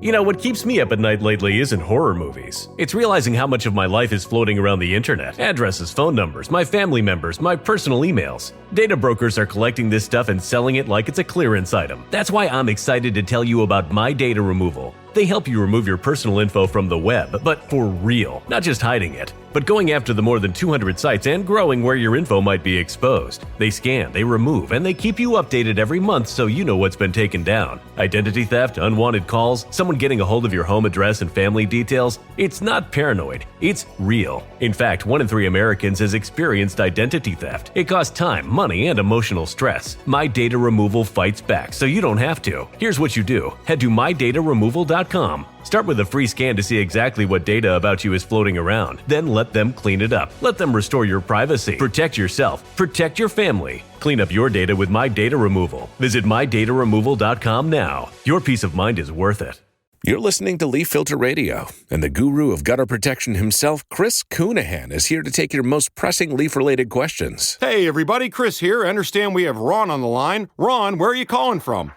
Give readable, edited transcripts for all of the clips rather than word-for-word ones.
You know, what keeps me up at night lately isn't horror movies. It's realizing how much of my life is floating around the internet. Addresses, phone numbers, my family members, my personal emails. Data brokers are collecting this stuff and selling it like it's a clearance item. That's why I'm excited to tell you about My Data Removal. They help you remove your personal info from the web, but for real, not just hiding it, but going after the more than 200 sites and growing where your info might be exposed. They scan, they remove, and they keep you updated every month so you know what's been taken down. Identity theft, unwanted calls, someone getting a hold of your home address and family details. It's not paranoid, it's real. In fact, 1 in 3 Americans has experienced identity theft. It costs time, money, and emotional stress. My Data Removal fights back so you don't have to. Here's what you do. Head to mydataremoval.com. Start with a free scan to see exactly what data about you is floating around. Then let them clean it up. Let them restore your privacy. Protect yourself. Protect your family. Clean up your data with My Data Removal. Visit mydataremoval.com now. Your peace of mind is worth it. You're listening to Leaf Filter Radio, and the guru of gutter protection himself, Chris Coonahan, is here to take your most pressing leaf-related questions. Hey, everybody, Chris here. I understand we have Ron on the line. Ron, where are you calling from?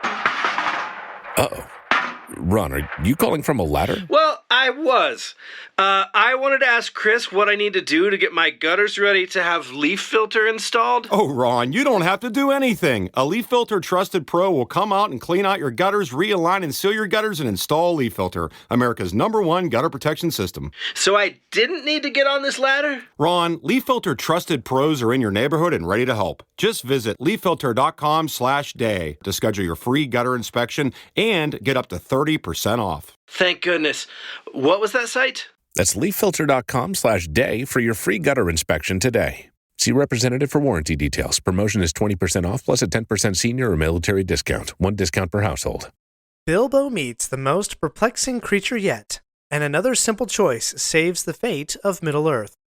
Uh-oh. Ron, are you calling from a ladder? Well, I was. I wanted to ask Chris what I need to do to get my gutters ready to have Leaf Filter installed. Oh, Ron, you don't have to do anything. A Leaf Filter Trusted Pro will come out and clean out your gutters, realign and seal your gutters, and install Leaf Filter, America's #1 gutter protection system. So I didn't need to get on this ladder? Ron, Leaf Filter Trusted Pros are in your neighborhood and ready to help. Just visit leaffilter.com/day to schedule your free gutter inspection and get up to 30% off. Thank goodness. What was that site? That's leaffilter.com/day for your free gutter inspection today. See representative for warranty details. Promotion is 20% off plus a 10% senior or military discount. 1 discount per household. Bilbo meets the most perplexing creature yet, and another simple choice saves the fate of Middle-earth.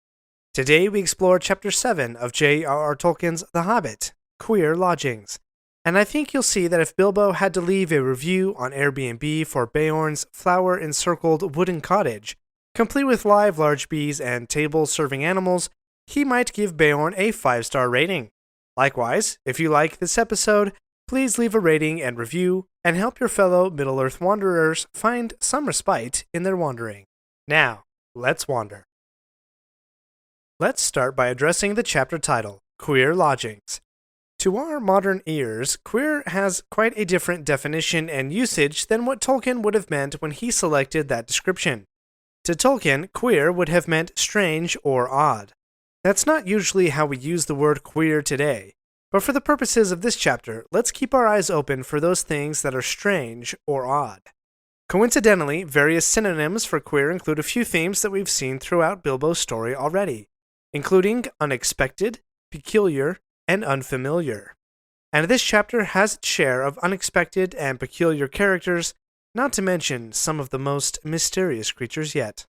Today we explore Chapter 7 of J.R.R. Tolkien's The Hobbit, Queer Lodgings. And I think you'll see that if Bilbo had to leave a review on Airbnb for Beorn's flower-encircled wooden cottage, complete with live large bees and tables serving animals, he might give Beorn a 5-star rating. Likewise, if you like this episode, please leave a rating and review, and help your fellow Middle-earth wanderers find some respite in their wandering. Now, let's wander. Let's start by addressing the chapter title, Queer Lodgings. To our modern ears, queer has quite a different definition and usage than what Tolkien would have meant when he selected that description. To Tolkien, queer would have meant strange or odd. That's not usually how we use the word queer today, but for the purposes of this chapter, let's keep our eyes open for those things that are strange or odd. Coincidentally, various synonyms for queer include a few themes that we've seen throughout Bilbo's story already, including unexpected, peculiar, and unfamiliar. And this chapter has its share of unexpected and peculiar characters, not to mention some of the most mysterious creatures yet.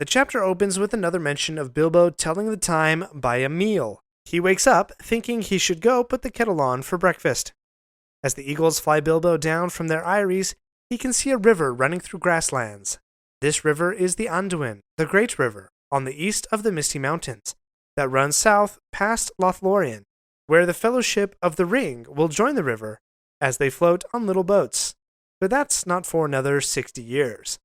The chapter opens with another mention of Bilbo telling the time by a meal. He wakes up thinking he should go put the kettle on for breakfast. As the eagles fly Bilbo down from their eyries, he can see a river running through grasslands. This river is the Anduin, the Great River, on the east of the Misty Mountains, that runs south past Lothlorien, where the Fellowship of the Ring will join the river as they float on little boats. But that's not for another 60 years.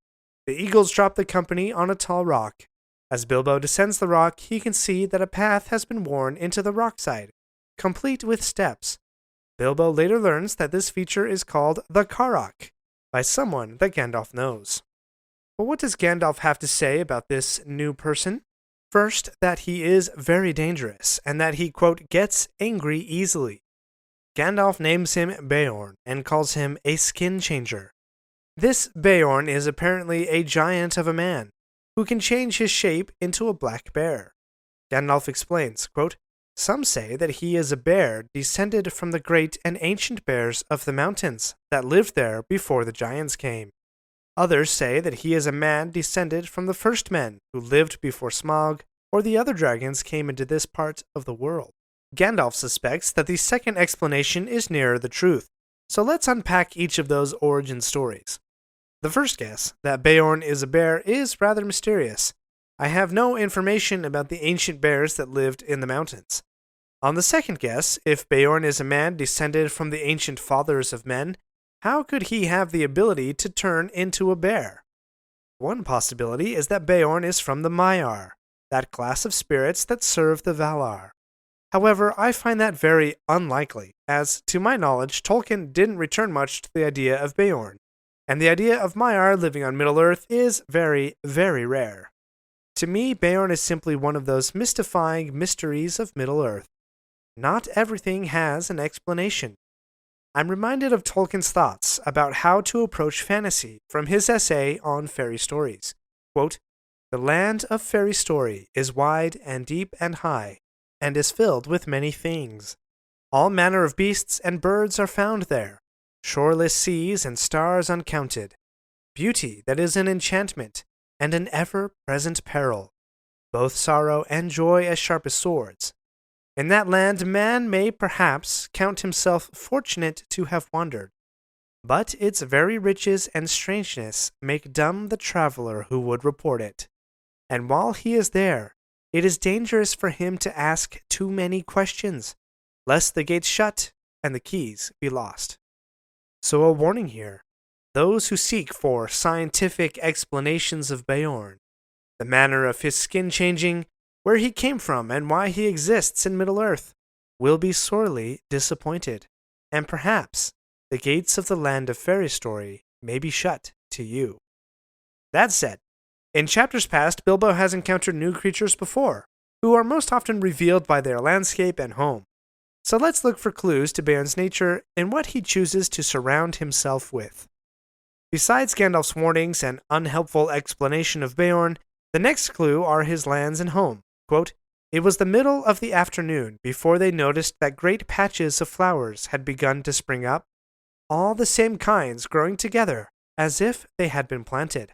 The eagles drop the company on a tall rock. As Bilbo descends the rock, he can see that a path has been worn into the rockside, complete with steps. Bilbo later learns that this feature is called the Karok, by someone that Gandalf knows. But what does Gandalf have to say about this new person? First, that he is very dangerous, and that he, quote, gets angry easily. Gandalf names him Beorn, and calls him a skin changer. This Beorn is apparently a giant of a man, who can change his shape into a black bear. Gandalf explains, quote, some say that he is a bear descended from the great and ancient bears of the mountains that lived there before the giants came. Others say that he is a man descended from the first men who lived before Smaug or the other dragons came into this part of the world. Gandalf suspects that the second explanation is nearer the truth, so let's unpack each of those origin stories. The first guess, that Beorn is a bear, is rather mysterious. I have no information about the ancient bears that lived in the mountains. On the second guess, if Beorn is a man descended from the ancient fathers of men, how could he have the ability to turn into a bear? One possibility is that Beorn is from the Maiar, that class of spirits that serve the Valar. However, I find that very unlikely, as, to my knowledge, Tolkien didn't return much to the idea of Beorn, and the idea of Maiar living on Middle-earth is very, very rare. To me, Beorn is simply one of those mystifying mysteries of Middle-earth. Not everything has an explanation. I'm reminded of Tolkien's thoughts about how to approach fantasy from his essay on fairy stories. Quote, "The land of fairy story is wide and deep and high, and is filled with many things. All manner of beasts and birds are found there, shoreless seas and stars uncounted, beauty that is an enchantment, and an ever-present peril, both sorrow and joy as sharp as swords. In that land man may perhaps count himself fortunate to have wandered, but its very riches and strangeness make dumb the traveler who would report it. And while he is there, it is dangerous for him to ask too many questions, lest the gates shut and the keys be lost. So a warning here. Those who seek for scientific explanations of Beorn, the manner of his skin changing, where he came from and why he exists in Middle-earth, will be sorely disappointed, and perhaps the gates of the land of fairy story may be shut to you. That said, in chapters past, Bilbo has encountered new creatures before, who are most often revealed by their landscape and home. So let's look for clues to Beorn's nature and what he chooses to surround himself with. Besides Gandalf's warnings and unhelpful explanation of Beorn, the next clue are his lands and home. Quote, "It was the middle of the afternoon before they noticed that great patches of flowers had begun to spring up, all the same kinds growing together as if they had been planted."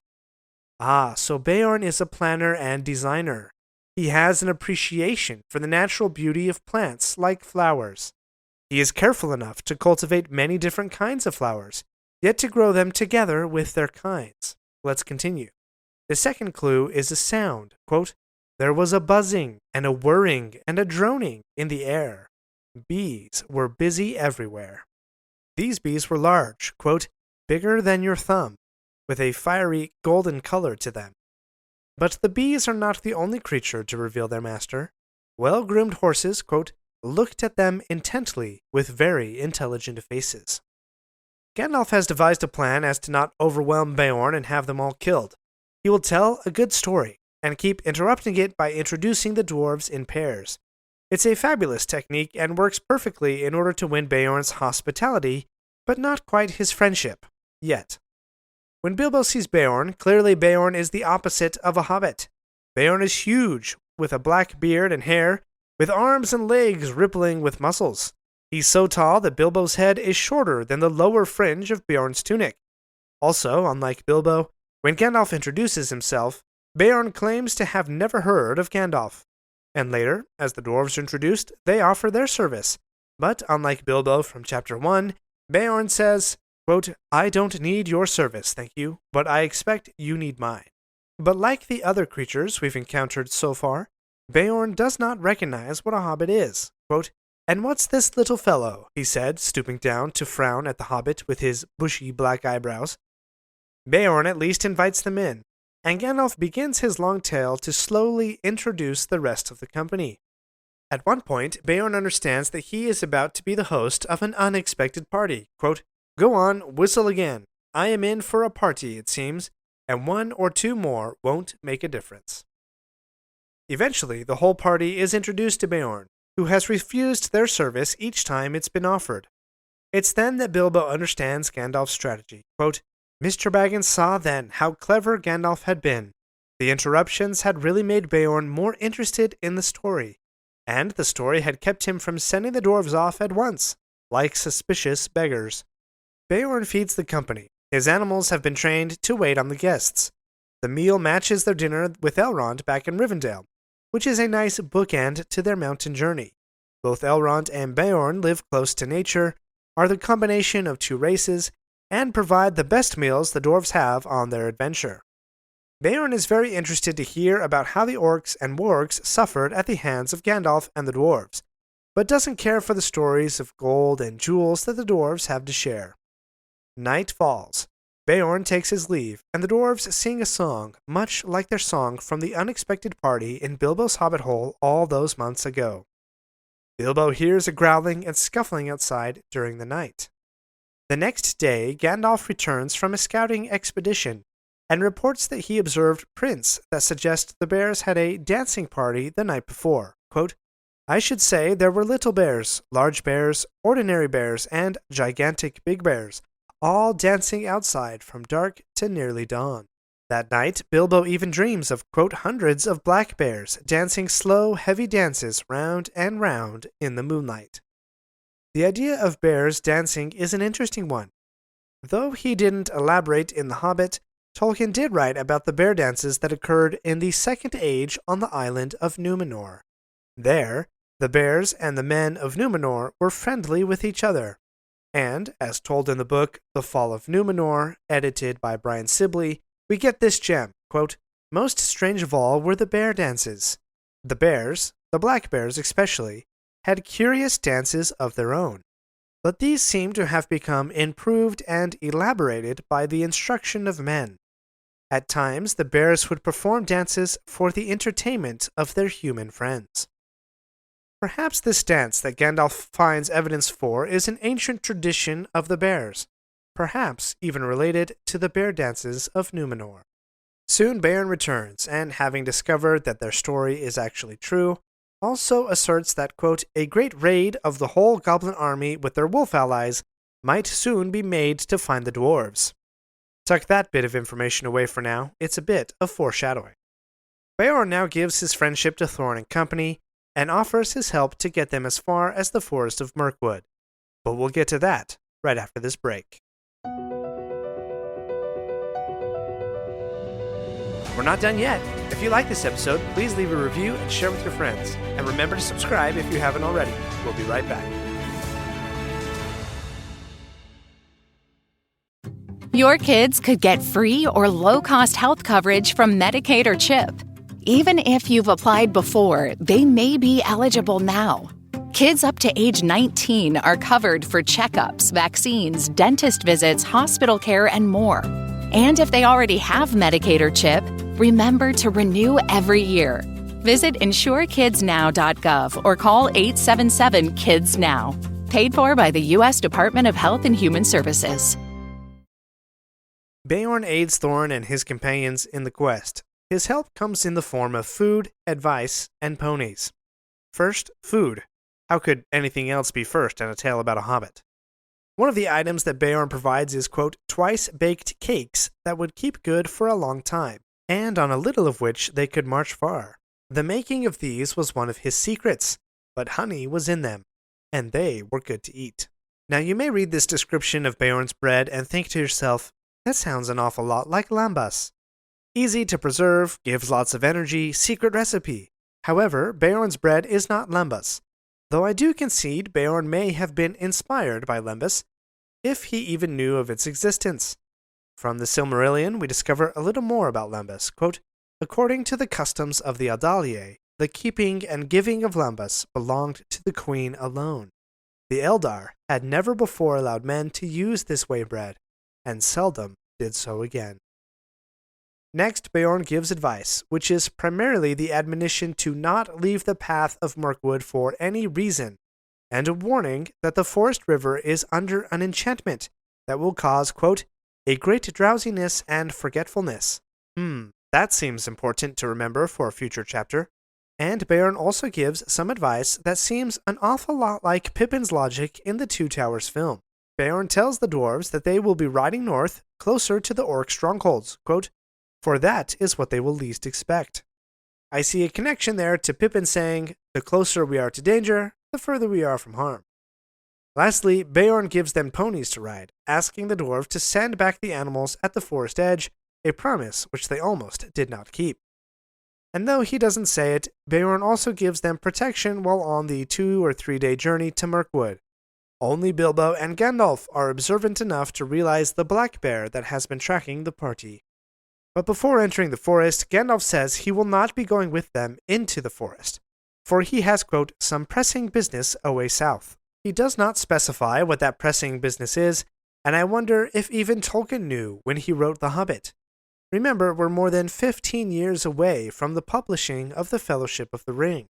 Ah, so Beorn is a planner and designer. He has an appreciation for the natural beauty of plants like flowers. He is careful enough to cultivate many different kinds of flowers, yet to grow them together with their kinds. Let's continue. The second clue is a sound. Quote, "There was a buzzing and a whirring and a droning in the air. Bees were busy everywhere." These bees were large, quote, "bigger than your thumb, with a fiery golden color to them." But the bees are not the only creature to reveal their master. Well-groomed horses, quote, "looked at them intently with very intelligent faces." Gandalf has devised a plan as to not overwhelm Beorn and have them all killed. He will tell a good story, and keep interrupting it by introducing the dwarves in pairs. It's a fabulous technique and works perfectly in order to win Beorn's hospitality, but not quite his friendship, yet. When Bilbo sees Beorn, clearly Beorn is the opposite of a hobbit. Beorn is huge, with a black beard and hair, with arms and legs rippling with muscles. He's so tall that Bilbo's head is shorter than the lower fringe of Beorn's tunic. Also, unlike Bilbo, when Gandalf introduces himself, Beorn claims to have never heard of Gandalf. And later, as the dwarves are introduced, they offer their service. But unlike Bilbo from Chapter 1, Beorn says, quote, "I don't need your service, thank you, but I expect you need mine." But like the other creatures we've encountered so far, Beorn does not recognize what a hobbit is. Quote, "And what's this little fellow?" he said, stooping down to frown at the hobbit with his bushy black eyebrows. Beorn at least invites them in, and Gandalf begins his long tale to slowly introduce the rest of the company. At one point, Beorn understands that he is about to be the host of an unexpected party. Quote, "Go on, whistle again. I am in for a party, it seems, and one or two more won't make a difference." Eventually, the whole party is introduced to Beorn, who has refused their service each time it's been offered. It's then that Bilbo understands Gandalf's strategy. Quote, "Mr. Baggins saw then how clever Gandalf had been. The interruptions had really made Beorn more interested in the story, and the story had kept him from sending the dwarves off at once, like suspicious beggars." Beorn feeds the company. His animals have been trained to wait on the guests. The meal matches their dinner with Elrond back in Rivendell, which is a nice bookend to their mountain journey. Both Elrond and Beorn live close to nature, are the combination of two races, and provide the best meals the dwarves have on their adventure. Beorn is very interested to hear about how the orcs and wargs suffered at the hands of Gandalf and the dwarves, but doesn't care for the stories of gold and jewels that the dwarves have to share. Night falls. Beorn takes his leave, and the dwarves sing a song, much like their song from the unexpected party in Bilbo's hobbit hole all those months ago. Bilbo hears a growling and scuffling outside during the night. The next day, Gandalf returns from a scouting expedition and reports that he observed prints that suggest the bears had a dancing party the night before. Quote, I should say there were little bears, large bears, ordinary bears, and gigantic big bears, all dancing outside from dark to nearly dawn. That night, Bilbo even dreams of, quote, hundreds of black bears dancing slow, heavy dances round and round in the moonlight. The idea of bears dancing is an interesting one. Though he didn't elaborate in The Hobbit, Tolkien did write about the bear dances that occurred in the Second Age on the island of Numenor. There, the bears and the men of Numenor were friendly with each other. And, as told in the book The Fall of Numenor, edited by Brian Sibley, we get this gem, quote, most strange of all were the bear dances. The bears, the black bears especially, had curious dances of their own. But these seem to have become improved and elaborated by the instruction of men. At times, the bears would perform dances for the entertainment of their human friends. Perhaps this dance that Gandalf finds evidence for is an ancient tradition of the bears, perhaps even related to the bear dances of Numenor. Soon Beorn returns, and having discovered that their story is actually true, also asserts that, quote, a great raid of the whole goblin army with their wolf allies might soon be made to find the dwarves. Tuck that bit of information away for now, it's a bit of foreshadowing. Beorn now gives his friendship to Thorin and company, and offers his help to get them as far as the forest of Mirkwood. But we'll get to that right after this break. We're not done yet. If you like this episode, please leave a review and share with your friends. And remember to subscribe if you haven't already. We'll be right back. Your kids could get free or low-cost health coverage from Medicaid or CHIP. Even if you've applied before, they may be eligible now. Kids up to age 19 are covered for checkups, vaccines, dentist visits, hospital care, and more. And if they already have Medicaid or CHIP, remember to renew every year. Visit insurekidsnow.gov or call 877-KIDS-NOW. Paid for by the U.S. Department of Health and Human Services. Beorn aids Thorin and his companions in the quest. His help comes in the form of food, advice, and ponies. First, food. How could anything else be first in a tale about a hobbit? One of the items that Beorn provides is, quote, twice-baked cakes that would keep good for a long time, and on a little of which they could march far. The making of these was one of his secrets, but honey was in them, and they were good to eat. Now you may read this description of Beorn's bread and think to yourself, that sounds an awful lot like lambas. Easy to preserve, gives lots of energy, secret recipe. However, Beorn's bread is not lembas, though I do concede Beorn may have been inspired by lembas, if he even knew of its existence. From the Silmarillion, we discover a little more about lembas. Quote, according to the customs of the Adalier, the keeping and giving of lembas belonged to the queen alone. The Eldar had never before allowed men to use this way bread, and seldom did so again. Next, Beorn gives advice, which is primarily the admonition to not leave the path of Mirkwood for any reason, and a warning that the forest river is under an enchantment that will cause, quote, a great drowsiness and forgetfulness. That seems important to remember for a future chapter. And Beorn also gives some advice that seems an awful lot like Pippin's logic in the Two Towers film. Beorn tells the dwarves that they will be riding north, closer to the orc strongholds, quote, for that is what they will least expect. I see a connection there to Pippin saying, the closer we are to danger, the further we are from harm. Lastly, Beorn gives them ponies to ride, asking the dwarf to send back the animals at the forest edge, a promise which they almost did not keep. And though he doesn't say it, Beorn also gives them protection while on the 2 or 3 day journey to Mirkwood. Only Bilbo and Gandalf are observant enough to realize the black bear that has been tracking the party. But before entering the forest, Gandalf says he will not be going with them into the forest, for he has, quote, some pressing business away south. He does not specify what that pressing business is, and I wonder if even Tolkien knew when he wrote The Hobbit. Remember, we're more than 15 years away from the publishing of The Fellowship of the Ring.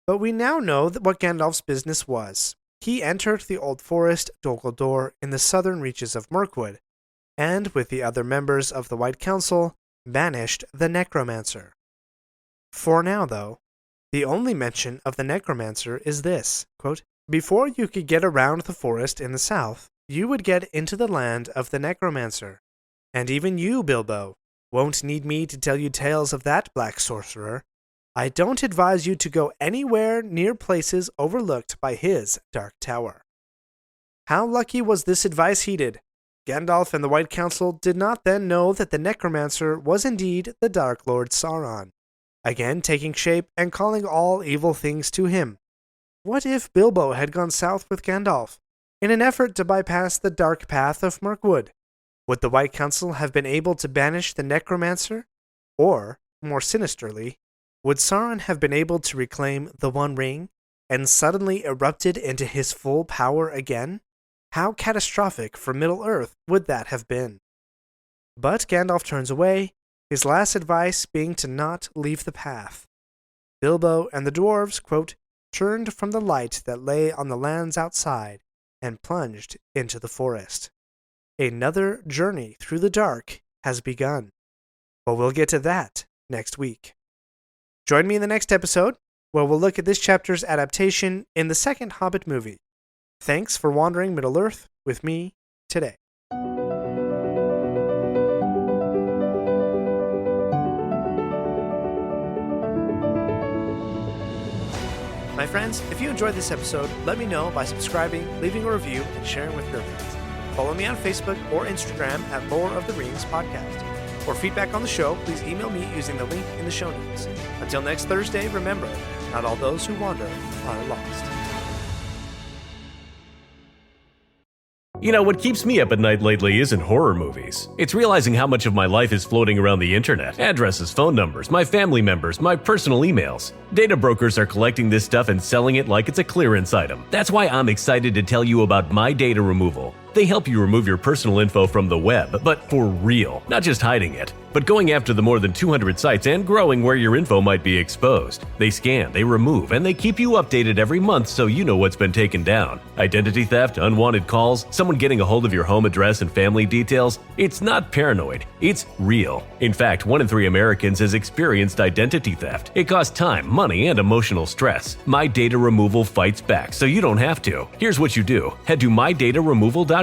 But we now know what Gandalf's business was. He entered the Old Forest, Dol Guldur, in the southern reaches of Mirkwood, and with the other members of the White Council, banished the Necromancer. For now, though, the only mention of the Necromancer is this, quote, "Before you could get around the forest in the south, you would get into the land of the Necromancer. And even you, Bilbo, won't need me to tell you tales of that black sorcerer. I don't advise you to go anywhere near places overlooked by his dark tower." How lucky was this advice heeded? Gandalf and the White Council did not then know that the Necromancer was indeed the Dark Lord Sauron, again taking shape and calling all evil things to him. What if Bilbo had gone south with Gandalf, in an effort to bypass the dark path of Mirkwood? Would the White Council have been able to banish the Necromancer? Or, more sinisterly, would Sauron have been able to reclaim the One Ring and suddenly erupted into his full power again? How catastrophic for Middle-earth would that have been? But Gandalf turns away, his last advice being to not leave the path. Bilbo and the dwarves, quote, turned from the light that lay on the lands outside and plunged into the forest. Another journey through the dark has begun. But we'll get to that next week. Join me in the next episode, where we'll look at this chapter's adaptation in the second Hobbit movie. Thanks for wandering Middle-earth with me today. My friends, if you enjoyed this episode, let me know by subscribing, leaving a review, and sharing with your friends. Follow me on Facebook or Instagram at Lore of the Rings Podcast. For feedback on the show, please email me using the link in the show notes. Until next Thursday, remember, not all those who wander are lost. You know, what keeps me up at night lately isn't horror movies. It's realizing how much of my life is floating around the internet. Addresses, phone numbers, my family members, my personal emails. Data brokers are collecting this stuff and selling it like it's a clearance item. That's why I'm excited to tell you about My Data Removal. They help you remove your personal info from the web, but for real, not just hiding it, but going after the more than 200 sites and growing where your info might be exposed. They scan, they remove, and they keep you updated every month so you know what's been taken down. Identity theft, unwanted calls, someone getting a hold of your home address and family details. It's not paranoid, it's real. In fact, 1 in 3 Americans has experienced identity theft. It costs time, money, and emotional stress. My Data Removal fights back so you don't have to. Here's what you do. Head to mydataremoval.com.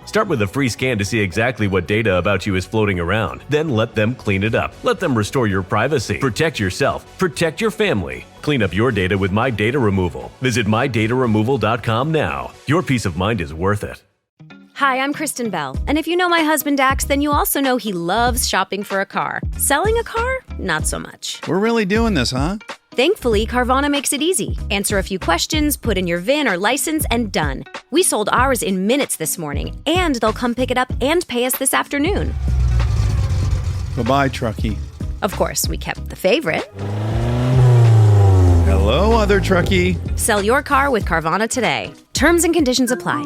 Start with a free scan to see exactly what data about you is floating around. Then let them clean it up. Let them restore your privacy. Protect yourself. Protect your family. Clean up your data with My Data Removal. Visit mydataremoval.com now. Your peace of mind is worth it. Hi, I'm Kristen Bell, and if you know my husband Dax, then you also know he loves shopping for a car. Selling a car? Not so much. We're really doing this, huh? Thankfully, Carvana makes it easy. Answer a few questions, put in your VIN or license, and done. We sold ours in minutes this morning, and they'll come pick it up and pay us this afternoon. Bye-bye, truckie. Of course, we kept the favorite. Hello, other truckie. Sell your car with Carvana today. Terms and conditions apply.